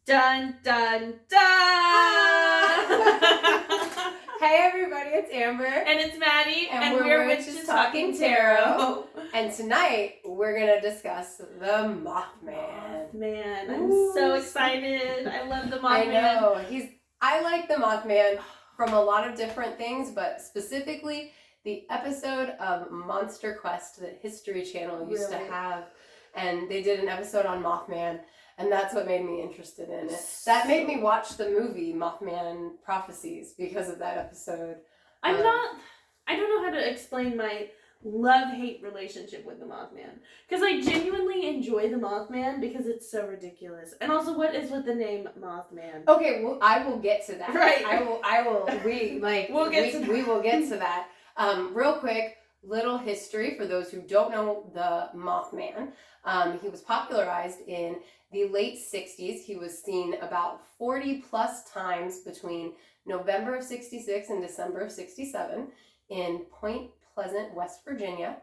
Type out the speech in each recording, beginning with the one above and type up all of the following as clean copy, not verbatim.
Dun, dun, dun! Hey everybody, it's Amber. And it's Maddie. And we're Witches Talking Tarot. And tonight, we're going to discuss the Mothman. Man, I'm so excited. I love the Mothman. I know. I like the Mothman from a lot of different things, but specifically the episode of Monster Quest that History Channel used to have. And they did an episode on Mothman. And that's what made me interested in it. That made me watch the movie Mothman Prophecies because of that episode. I don't know how to explain my love-hate relationship with the Mothman. Because I genuinely enjoy the Mothman because it's so ridiculous. And also, what is with the name Mothman? Okay, well, I will get to that. Right. We will get to that. Real quick, little history for those who don't know the Mothman. He was popularized in the late 60s. He was seen about 40 plus times between November of 66 and December of 67 in Point Pleasant, West Virginia.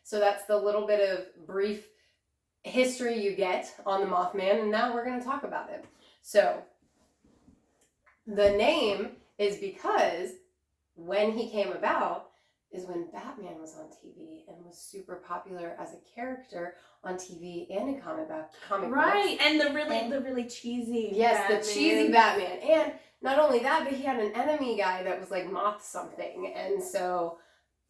So that's the little bit of brief history you get on the Mothman, and now we're going to talk about it. So the name is because when he came about is when Batman was on TV and was super popular as a character on TV and in comic books. Right, and the really cheesy Batman. The cheesy Batman. And not only that, but he had an enemy guy that was like Moth something. And so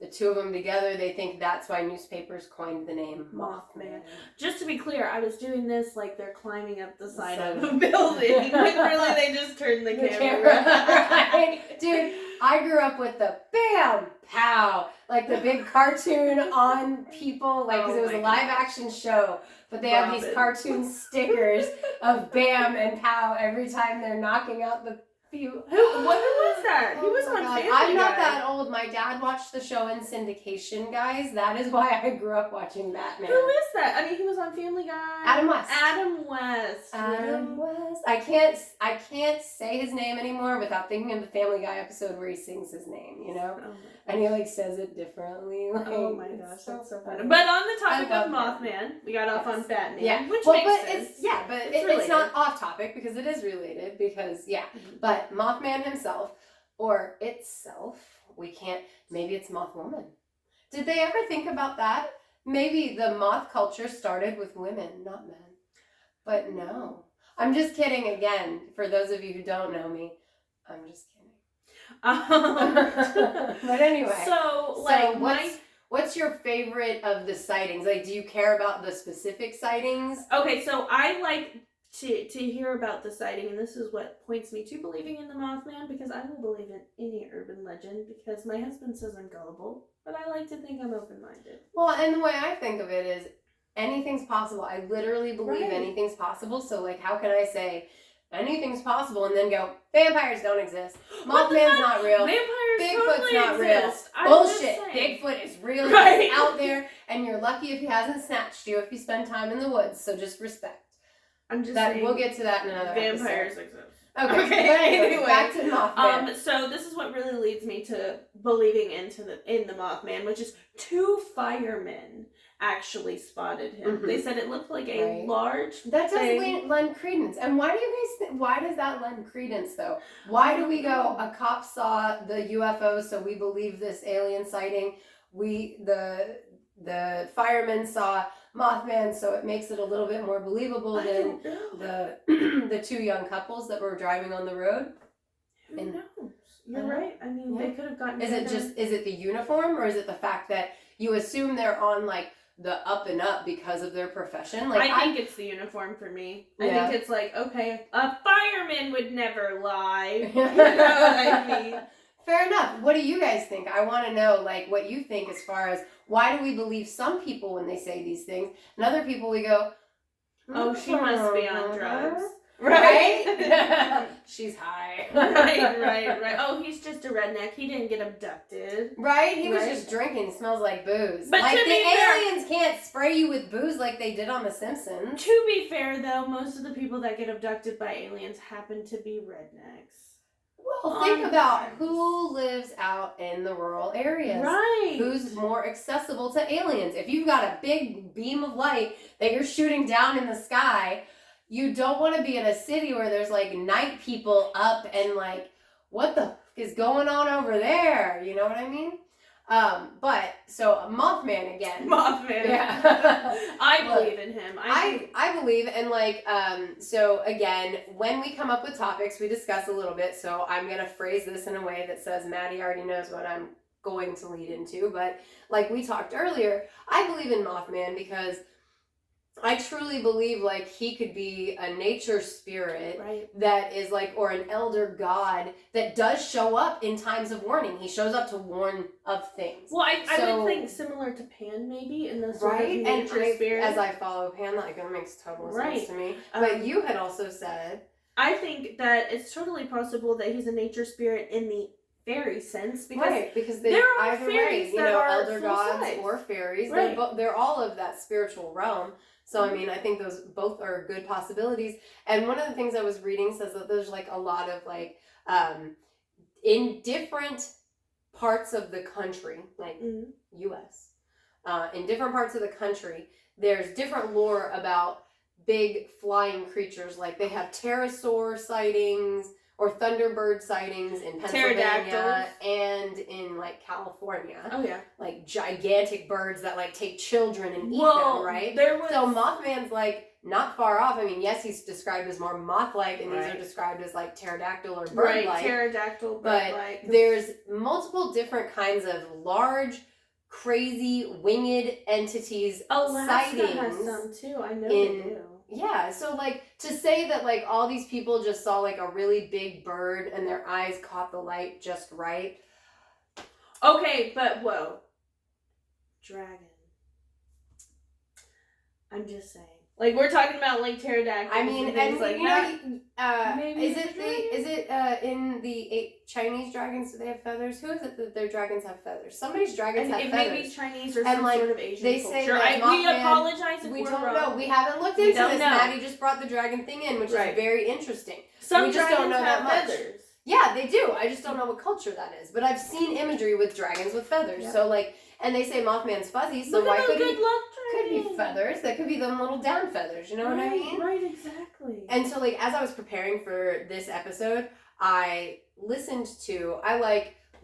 the two of them together, they think that's why newspapers coined the name Mothman. Just to be clear, I was doing this like they're climbing up the side of a building. Like really, they just turned the camera. Right? Dude, I grew up with the bam, pow, like the big cartoon on people, like because it was a live action show. But they have these cartoon stickers of bam and pow every time they're knocking out the few. Who was that? He was on Family Guy. I'm not that old. My dad watched the show in syndication, guys. That is why I grew up watching Batman. Who is that? I mean, he was on Family Guy. Adam West. Adam West. I can't say his name anymore without thinking of the Family Guy episode where he sings his name, you know? And he like says it differently. Like, oh my gosh, that's so funny. But on the topic of Mothman, we got off on Batman, which makes sense. It's not off topic because it is related because but Mothman himself or itself, maybe it's Mothwoman. Did they ever think about that? Maybe the moth culture started with women, not men. But no. I'm just kidding again. For those of you who don't know me, I'm just kidding. But anyway. What's your favorite of the sightings? Like, do you care about the specific sightings? Okay, so I like to hear about the sighting, and this is what points me to believing in the Mothman, because I will believe in any urban legend, because my husband says I'm gullible, but I like to think I'm open-minded. Well, and the way I think of it is anything's possible. I literally believe anything's possible, so like how can I say anything's possible and then go, vampires don't exist, Mothman's not real, Bigfoot's not real. Bullshit. Bigfoot is real. He's out there, and you're lucky if he hasn't snatched you if you spend time in the woods. So just respect. I'm just saying. We'll get to that in another vampires episode. exist. Okay. Anyway, back to Mothman. So this is what really leads me to believing in the Mothman, which is 2 firemen actually spotted him. Mm-hmm. They said it looked like a large. That does lend credence. And why do you guys? Why does that lend credence though? Why do we go? A cop saw the UFO, so we believe this alien sighting. The firemen saw Mothman, so it makes it a little bit more believable than the 2 young couples that were driving on the road. Who knows? You're right. I mean, they could have gotten. Is it the uniform, or is it the fact that you assume they're on like the up and up because of their profession? Like I think it's the uniform for me. I think it's like, okay, a fireman would never lie. You know what I mean? Fair enough. What do you guys think? I want to know, like, what you think as far as why do we believe some people when they say these things, and other people we go, oh, she must be on drugs. Right? She's high. Right. Oh, he's just a redneck. He didn't get abducted. Right? He was just drinking. Smells like booze. But like the aliens can't spray you with booze like they did on The Simpsons. To be fair, though, most of the people that get abducted by aliens happen to be rednecks. Well, think about who lives out in the rural areas. Right. Who's more accessible to aliens. If you've got a big beam of light that you're shooting down in the sky, you don't want to be in a city where there's like night people up and like, what the is going on over there? You know what I mean? But so Mothman again. Mothman. Yeah. I believe in him. I believe, and like so again, when we come up with topics, we discuss a little bit. So I'm gonna phrase this in a way that says Maddie already knows what I'm going to lead into. But like we talked earlier, I believe in Mothman because I truly believe like he could be a nature spirit that is like, or an elder god that does show up in times of warning. He shows up to warn of things. Well, I would think similar to Pan maybe in the sort of nature spirit. As I follow Pan, like that makes total sense to me. But you had also said, I think that it's totally possible that he's a nature spirit in the fairy sense because they there are either fairies way, that are elder gods or fairies. They're all of that spiritual realm. So, I mean, I think those both are good possibilities. And one of the things I was reading says that there's like a lot of like, in different parts of the country, like U.S., in different parts of the country, there's different lore about big flying creatures. Like they have pterosaur sightings or thunderbird sightings in Pennsylvania and in like California. Oh yeah, like gigantic birds that like take children and eat them, right? So Mothman's like not far off. I mean, yes, he's described as more moth-like, and these are described as like pterodactyl or bird-like. Right, pterodactyl, bird-like. But there's multiple different kinds of large, crazy winged entities. Alaska sightings has some too. I know they do. Yeah, so like to say that like all these people just saw like a really big bird and their eyes caught the light just right. Okay, but whoa. Dragon. I'm just saying. Like we're talking about like pterodactyls. I mean, and like you know, is it in the Chinese dragons? Do they have feathers? Who is it that their dragons have feathers? Somebody's dragons have feathers. Maybe Chinese or some sort of Asian they culture. say that we apologize if we we're don't wrong. know. We haven't looked into this. Maddie just brought the dragon thing in, which is very interesting. We just don't know that much. Feathers. Yeah, they do. I just don't know what culture that is. But I've seen imagery with dragons with feathers. Yeah. So like, and they say Mothman's fuzzy. So why could he? Could be feathers. That could be them little down feathers. You know what I mean? Right, exactly. And so like, as I was preparing for this episode, I listened to.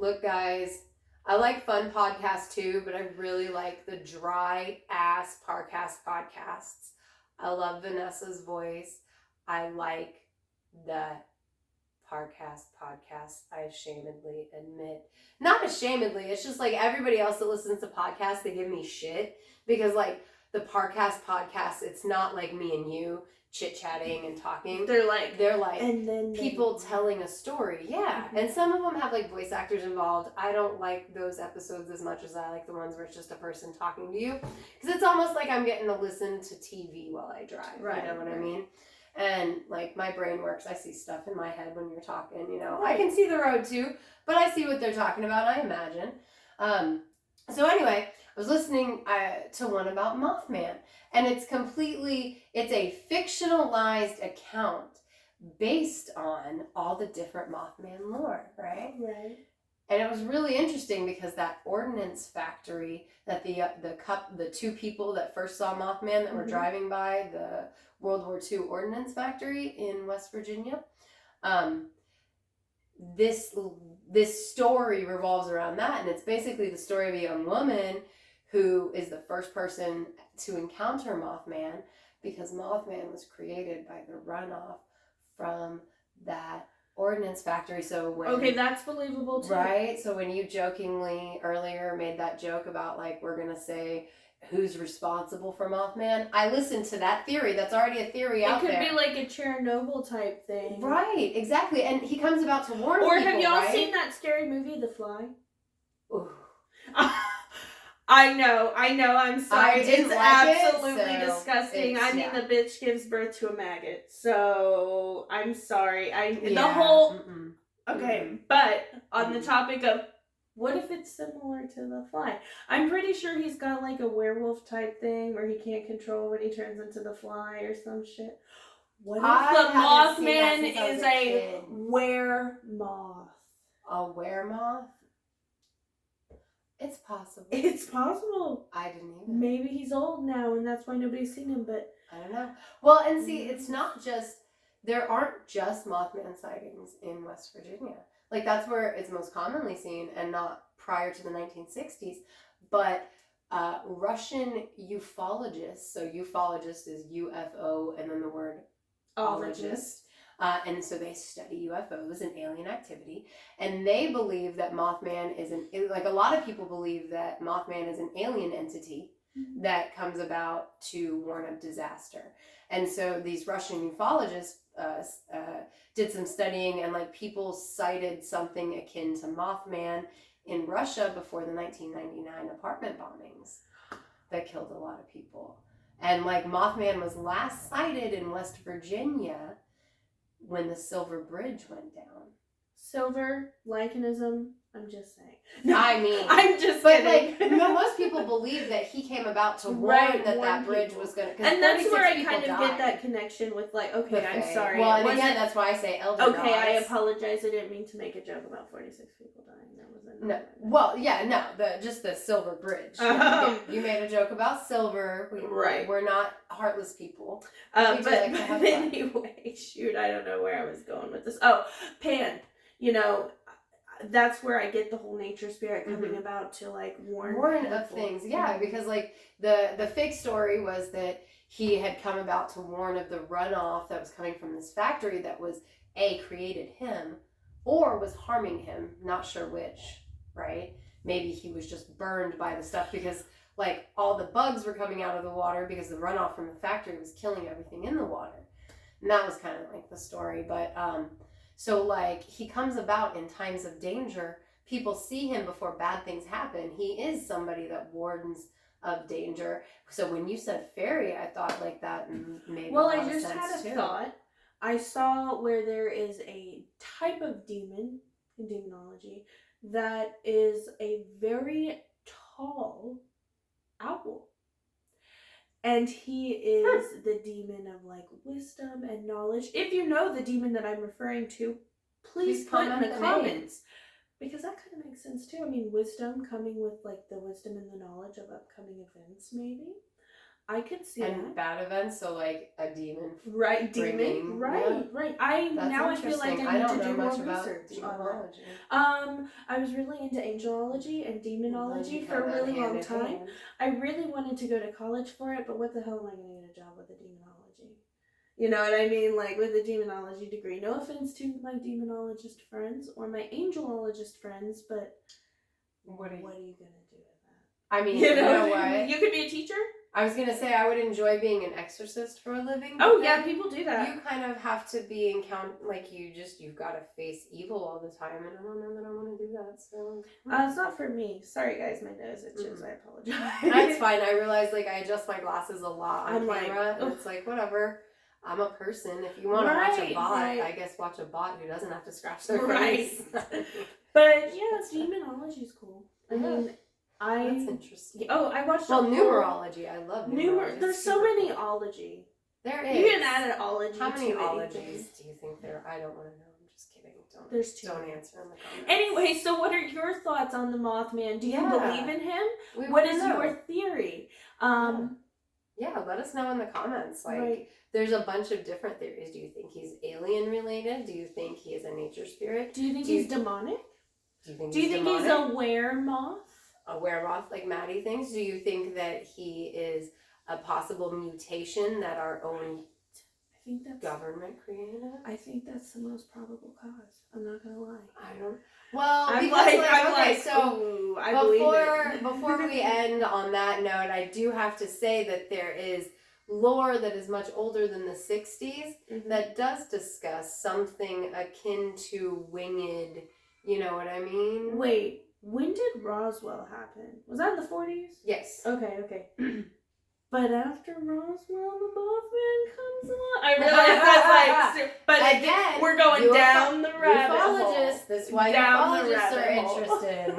Look, guys. I like fun podcasts too, but I really like the dry ass podcasts. I love Vanessa's voice. I like the podcast, I ashamedly admit. Not ashamedly, it's just like everybody else that listens to podcasts, they give me shit. Because like the podcast, it's not like me and you chit-chatting and talking. They're like and then people telling a story. Yeah. Mm-hmm. And some of them have like voice actors involved. I don't like those episodes as much as I like the ones where it's just a person talking to you. Because it's almost like I'm getting to listen to TV while I drive. Right. You know what I mean? And like my brain works, I see stuff in my head when you're talking, you know. Right. I can see the road too, but I see what they're talking about, I imagine. So anyway, I was listening to one about Mothman, and it's a fictionalized account based on all the different Mothman lore, right? Right. And it was really interesting because that ordnance factory that the two people that first saw Mothman that were driving by the World War II ordnance factory in West Virginia, this story revolves around that, and it's basically the story of a young woman who is the first person to encounter Mothman because Mothman was created by the runoff from that ordnance factory. So that's believable too. Right? So when you jokingly earlier made that joke about like we're gonna say who's responsible for Mothman, I listened to that theory. That's already a theory out there. It could be like a Chernobyl type thing. Right, exactly. And he comes about to warn people, have y'all seen that scary movie, The Fly? Ooh. I know, I'm sorry. It's absolutely disgusting. The bitch gives birth to a maggot. So, I'm sorry. But on the topic of what if it's similar to The Fly? I'm pretty sure he's got like a werewolf type thing where he can't control when he turns into the fly or some shit. What if the Mothman is a weremoth? A weremoth? It's possible. It's possible. I didn't even. Maybe he's old now and that's why nobody's seen him, but I don't know. Well, and see, it's not just, there aren't just Mothman sightings in West Virginia. Like, that's where it's most commonly seen, and not prior to the 1960s. But Russian ufologists, so ufologist is UFO and then the word ologist. And so they study UFOs and alien activity. And they believe that Mothman is like, a lot of people believe that Mothman is an alien entity that comes about to warn of disaster. And so these Russian ufologists did some studying, and like, people cited something akin to Mothman in Russia before the 1999 apartment bombings that killed a lot of people. And like, Mothman was last sighted in West Virginia when the Silver Bridge went down. Silver, Lycanism, I'm just saying. I mean, I'm just but kidding. like, no, most people believe that he came about to warn that bridge was going to. And that's where I kind of get that connection with, like, okay, I'm sorry. Well, and again, that's why I say elder gods. Okay, I apologize. I didn't mean to make a joke about 46 people dying. That wasn't. No. Well, yeah, no. Just the Silver Bridge. You made a joke about silver. We're not heartless people. But anyway, shoot, I don't know where I was going with this. Oh, Pan. You know, that's where I get the whole nature spirit coming about to, like, warn of things. Yeah, because like the fake story was that he had come about to warn of the runoff that was coming from this factory that was created him, or was harming him. Not sure which, right? Maybe he was just burned by the stuff, because like, all the bugs were coming out of the water because the runoff from the factory was killing everything in the water. And that was kind of like the story. But so like, he comes about in times of danger. People see him before bad things happen. He is somebody that warns of danger. So when you said fairy, I thought like that made a lot of sense. Well, I just had a thought. I saw where there is a type of demon in demonology that is a very tall owl. And he is the demon of, like, wisdom and knowledge. If you know the demon that I'm referring to, please put in the comments. Because that kind of makes sense too. I mean, wisdom coming with, like, the wisdom and the knowledge of upcoming events, maybe. I could see that. And bad events, so like a demon. Right, demon. Right. I feel like I need to do more research on that. I was really into angelology and demonology for a really long time. I really wanted to go to college for it, but what the hell am I going to get a job with a demonology? You know what I mean? Like, with a demonology degree. No offense to my demonologist friends or my angelologist friends, but what are you going to do with that? I mean, you know what? You could be a teacher. I was going to say, I would enjoy being an exorcist for a living. Oh, yeah, people do that. You kind of have to be like, you've got to face evil all the time, and I don't know that I want to do that, so. It's not for me. Sorry, guys, my nose itches. I apologize. That's fine. I realize, like, I adjust my glasses a lot on camera, like, and it's like, whatever. I'm a person. If you want to watch a bot, I guess watch a bot who doesn't have to scratch their face. But, yeah, demonology's cool. I mean... That's interesting. Oh, I watched. Well, numerology. I love numerology. There's so many ology. There is. You can add an ology. How many ologies do you think there? I don't want to know. I'm just kidding. There's two. Don't answer in the comments. Anyway, so what are your thoughts on the Mothman? Do you believe in him? What is your theory? Yeah, let us know in the comments. Like, there's a bunch of different theories. Do you think he's alien related? Do you think he is a nature spirit? Do you think he's demonic? Do you think he's a weremoth? A weremoth, like Maddie thinks? Do you think that he is a possible mutation that our own government created? I think that's the most probable cause. I'm not gonna lie. I don't. Well, before we end on that note, I do have to say that there is lore that is much older than the 60s that does discuss something akin to winged. You know what I mean? Wait. When did Roswell happen? Was that in the 40s? Yes. Okay. But after Roswell, the Mothman comes along. I realize that's like... But again, we're going down the rabbit hole. That's why ufologists are interested in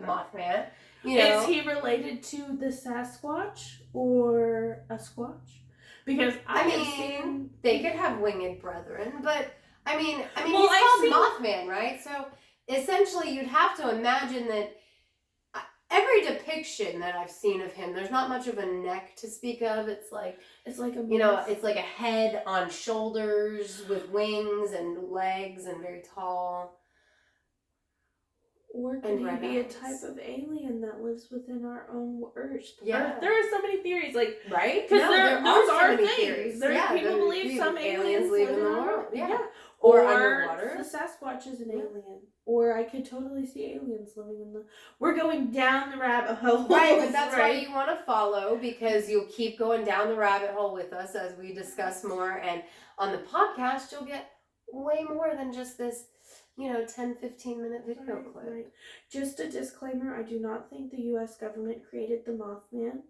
Mothman. You know. Is he related to the Sasquatch or a Squatch? Because I mean, they could have winged brethren, but I mean, he's called Mothman, right? So... essentially, you'd have to imagine that every depiction that I've seen of him, there's not much of a neck to speak of. It's like a it's like a head on shoulders with wings and legs and very tall. Or could he be a type of alien that lives within our own Earth? Yeah. There are so many theories, like, right? Because there those so are many things. theories. People believe some aliens live live in the our world. Yeah. Or underwater. the Sasquatch is an alien. Or I could totally see aliens living in the... We're going down the rabbit hole. Right, but that's why you want to follow, because you'll keep going down the rabbit hole with us as we discuss more. And on the podcast, you'll get way more than just this, 10, 15-minute video clip. Right. Just a disclaimer, I do not think the U.S. government created the Mothman.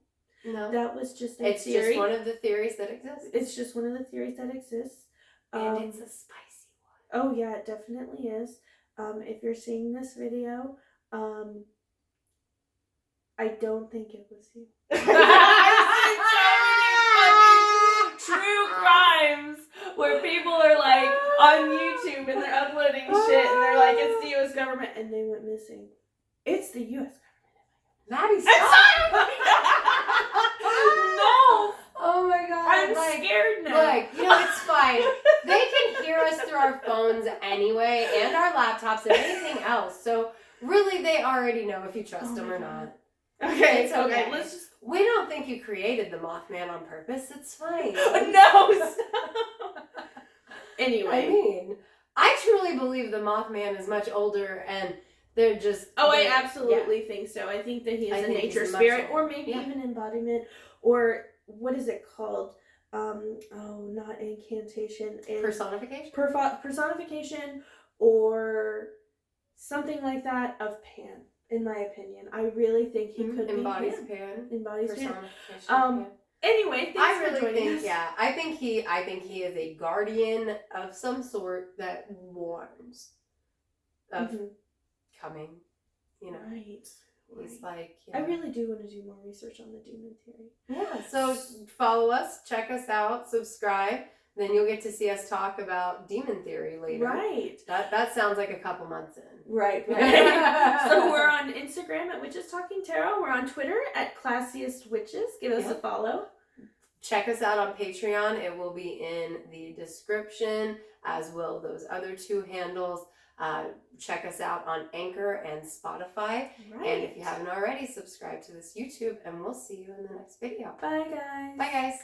No. That was just a It's theory. just one of the theories that exists. It's just one of the theories that exists. And it's a spicy one. Oh, yeah, it definitely is. If you're seeing this video, I don't think it was you. I've seen so many fucking true crimes where people are like on YouTube and they're uploading shit and they're like, it's the U.S. government, and they went missing. It's the U.S. government. Maddie, No! Oh my god. I'm scared now. It's fine. They can hear us through our phones anyway, and our laptops and anything else. So really, they already know if you trust them or not. Okay, It's okay. Let's just... We don't think you created the Mothman on purpose. It's fine. No, stop. Anyway. I truly believe the Mothman is much older, and they're just... I absolutely think so. I think that he is a nature spirit, or maybe even embodiment, or what is it called? Not incantation. Personification? Personification, or something like that of Pan, in my opinion. I really think he could embodies be Pan. Embodies Pan. Personification. Anyway, thanks for joining us. Yeah, I think he is a guardian of some sort that warns of coming. Right. He's like, I really do want to do more research on the demon theory. Yeah, so follow us, check us out, subscribe. Then you'll get to see us talk about demon theory later. Right. That sounds like a couple months in. Right. So we're on Instagram at Witches Talking Tarot. We're on Twitter at Classiest Witches. Give us a follow. Check us out on Patreon. It will be in the description, as will those other two handles. Check us out on Anchor and Spotify. Right. And if you haven't already, subscribe to this YouTube, and we'll see you in the next video. Bye, guys. Bye, guys.